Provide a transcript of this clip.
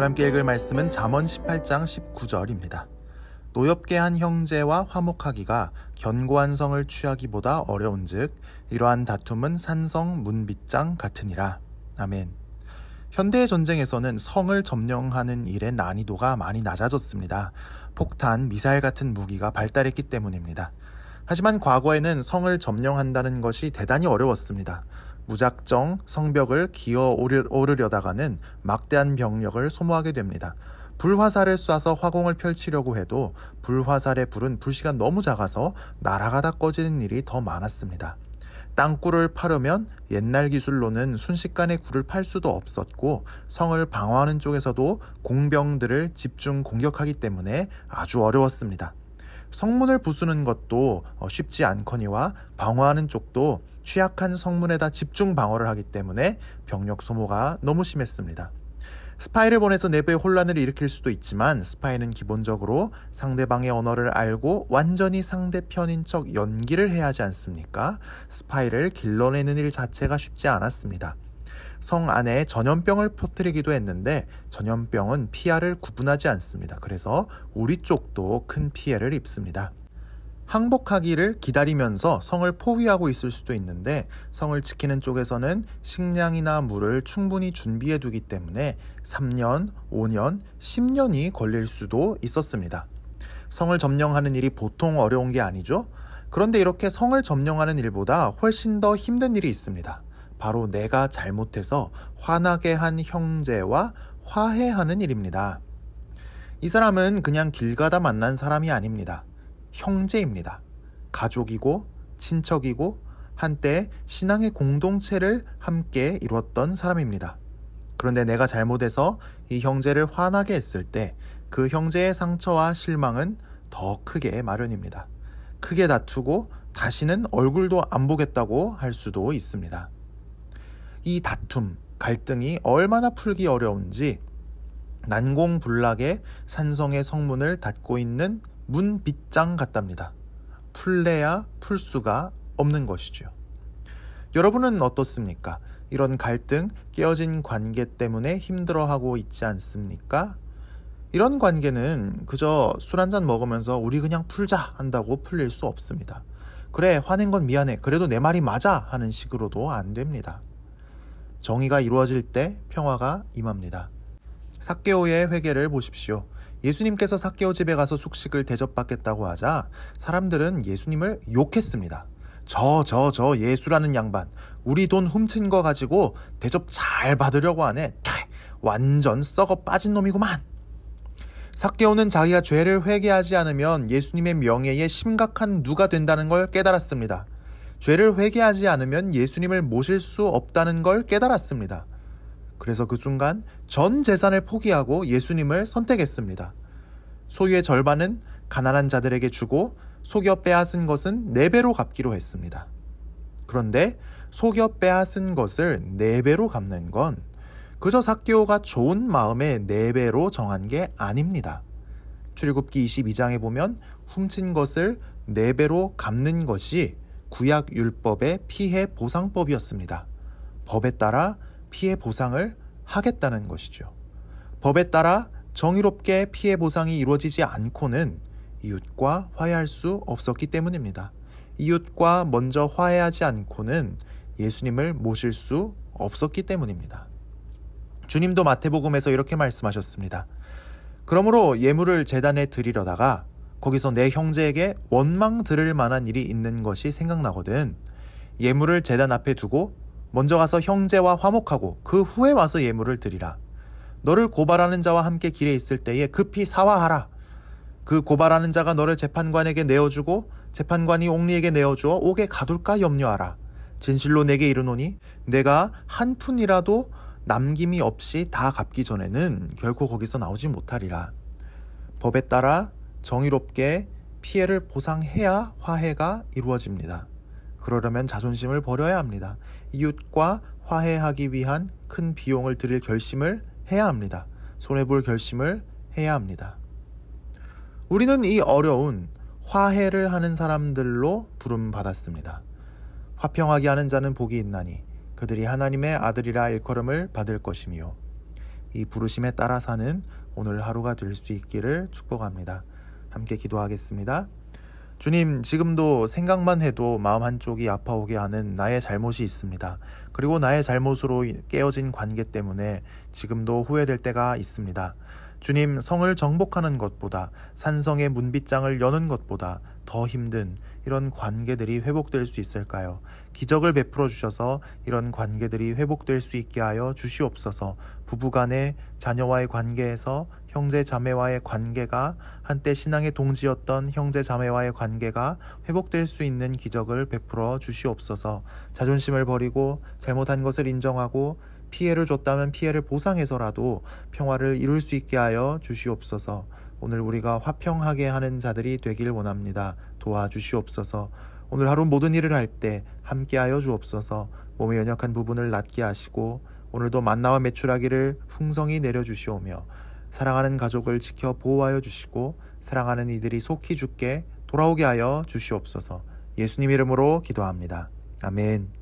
오늘 함께 읽을 말씀은 잠언 18장 19절입니다. 노엽게 한 형제와 화목하기가 견고한 성을 취하기보다 어려운즉 이러한 다툼은 산성 문빗장 같으니라. 아멘. 현대의 전쟁에서는 성을 점령하는 일의 난이도가 많이 낮아졌습니다. 폭탄, 미사일 같은 무기가 발달했기 때문입니다. 하지만 과거에는 성을 점령한다는 것이 대단히 어려웠습니다. 무작정 성벽을 기어 오르려다가는 막대한 병력을 소모하게 됩니다. 불화살을 쏴서 화공을 펼치려고 해도 불화살의 불은 불씨가 너무 작아서 날아가다 꺼지는 일이 더 많았습니다. 땅굴을 파려면 옛날 기술로는 순식간에 굴을 팔 수도 없었고 성을 방어하는 쪽에서도 공병들을 집중 공격하기 때문에 아주 어려웠습니다. 성문을 부수는 것도 쉽지 않거니와 방어하는 쪽도 취약한 성문에다 집중 방어를 하기 때문에 병력 소모가 너무 심했습니다. 스파이를 보내서 내부에 혼란을 일으킬 수도 있지만 스파이는 기본적으로 상대방의 언어를 알고 완전히 상대편인 척 연기를 해야 하지 않습니까? 스파이를 길러내는 일 자체가 쉽지 않았습니다. 성 안에 전염병을 퍼뜨리기도 했는데 전염병은 피해를 구분하지 않습니다. 그래서 우리 쪽도 큰 피해를 입습니다. 항복하기를 기다리면서 성을 포위하고 있을 수도 있는데 성을 지키는 쪽에서는 식량이나 물을 충분히 준비해 두기 때문에 3년, 5년, 10년이 걸릴 수도 있었습니다. 성을 점령하는 일이 보통 어려운 게 아니죠. 그런데 이렇게 성을 점령하는 일보다 훨씬 더 힘든 일이 있습니다. 바로 내가 잘못해서 화나게 한 형제와 화해하는 일입니다. 이 사람은 그냥 길 가다 만난 사람이 아닙니다. 형제입니다. 가족이고 친척이고 한때 신앙의 공동체를 함께 이루었던 사람입니다. 그런데 내가 잘못해서 이 형제를 화나게 했을 때 그 형제의 상처와 실망은 더 크게 마련입니다. 크게 다투고 다시는 얼굴도 안 보겠다고 할 수도 있습니다. 이 다툼, 갈등이 얼마나 풀기 어려운지 난공불락의 산성의 성문을 닫고 있는 문빗장 같답니다. 풀래야 풀 수가 없는 것이죠. 여러분은 어떻습니까? 이런 갈등, 깨어진 관계 때문에 힘들어하고 있지 않습니까? 이런 관계는 그저 술 한잔 먹으면서 우리 그냥 풀자 한다고 풀릴 수 없습니다. 그래, 화낸 건 미안해. 그래도 내 말이 맞아 하는 식으로도 안 됩니다. 정의가 이루어질 때 평화가 임합니다. 삭개오의 회개를 보십시오. 예수님께서 삭개오 집에 가서 숙식을 대접받겠다고 하자 사람들은 예수님을 욕했습니다. 저 예수라는 양반, 우리 돈 훔친 거 가지고 대접 잘 받으려고 하네. 완전 썩어 빠진 놈이구만. 삭개오는 자기가 죄를 회개하지 않으면 예수님의 명예에 심각한 누가 된다는 걸 깨달았습니다. 죄를 회개하지 않으면 예수님을 모실 수 없다는 걸 깨달았습니다. 그래서 그 순간 전 재산을 포기하고 예수님을 선택했습니다. 소유의 절반은 가난한 자들에게 주고 속여 빼앗은 것은 4배로 갚기로 했습니다. 그런데 속여 빼앗은 것을 4배로 갚는 건 그저 삭개오가 좋은 마음에 4배로 정한 게 아닙니다. 출애굽기 22장에 보면 훔친 것을 4배로 갚는 것이 구약 율법의 피해 보상법이었습니다. 법에 따라 피해 보상을 하겠다는 것이죠. 법에 따라 정의롭게 피해 보상이 이루어지지 않고는 이웃과 화해할 수 없었기 때문입니다. 이웃과 먼저 화해하지 않고는 예수님을 모실 수 없었기 때문입니다. 주님도 마태복음에서 이렇게 말씀하셨습니다. 그러므로 예물을 제단에 드리려다가 거기서 내 형제에게 원망 들을 만한 일이 있는 것이 생각나거든. 예물을 제단 앞에 두고 먼저 가서 형제와 화목하고 그 후에 와서 예물을 드리라. 너를 고발하는 자와 함께 길에 있을 때에 급히 사화하라. 그 고발하는 자가 너를 재판관에게 내어주고 재판관이 옥리에게 내어주어 옥에 가둘까 염려하라. 진실로 내게 이르노니 내가 한 푼이라도 남김이 없이 다 갚기 전에는 결코 거기서 나오지 못하리라. 법에 따라 정의롭게 피해를 보상해야 화해가 이루어집니다. 그러려면 자존심을 버려야 합니다. 이웃과 화해하기 위한 큰 비용을 들일 결심을 해야 합니다. 손해볼 결심을 해야 합니다. 우리는 이 어려운 화해를 하는 사람들로 부름받았습니다. 화평하게 하는 자는 복이 있나니 그들이 하나님의 아들이라 일컬음을 받을 것이며 이 부르심에 따라 사는 오늘 하루가 될 수 있기를 축복합니다. 함께 기도하겠습니다. 주님, 지금도 생각만 해도 마음 한쪽이 아파오게 하는 나의 잘못이 있습니다. 그리고 나의 잘못으로 깨어진 관계 때문에 지금도 후회될 때가 있습니다. 주님, 성을 정복하는 것보다, 산성의 문빗장을 여는 것보다 더 힘든 이런 관계들이 회복될 수 있을까요? 기적을 베풀어 주셔서 이런 관계들이 회복될 수 있게 하여 주시옵소서. 부부간의 자녀와의 관계에서 형제 자매와의 관계가, 한때 신앙의 동지였던 형제 자매와의 관계가 회복될 수 있는 기적을 베풀어 주시옵소서. 자존심을 버리고 잘못한 것을 인정하고 피해를 줬다면 피해를 보상해서라도 평화를 이룰 수 있게 하여 주시옵소서. 오늘 우리가 화평하게 하는 자들이 되길 원합니다. 도와주시옵소서. 오늘 하루 모든 일을 할 때 함께하여 주옵소서. 몸의 연약한 부분을 낫게 하시고 오늘도 만나와 메추라기를 풍성히 내려주시오며 사랑하는 가족을 지켜 보호하여 주시고 사랑하는 이들이 속히 주께 돌아오게 하여 주시옵소서. 예수님 이름으로 기도합니다. 아멘.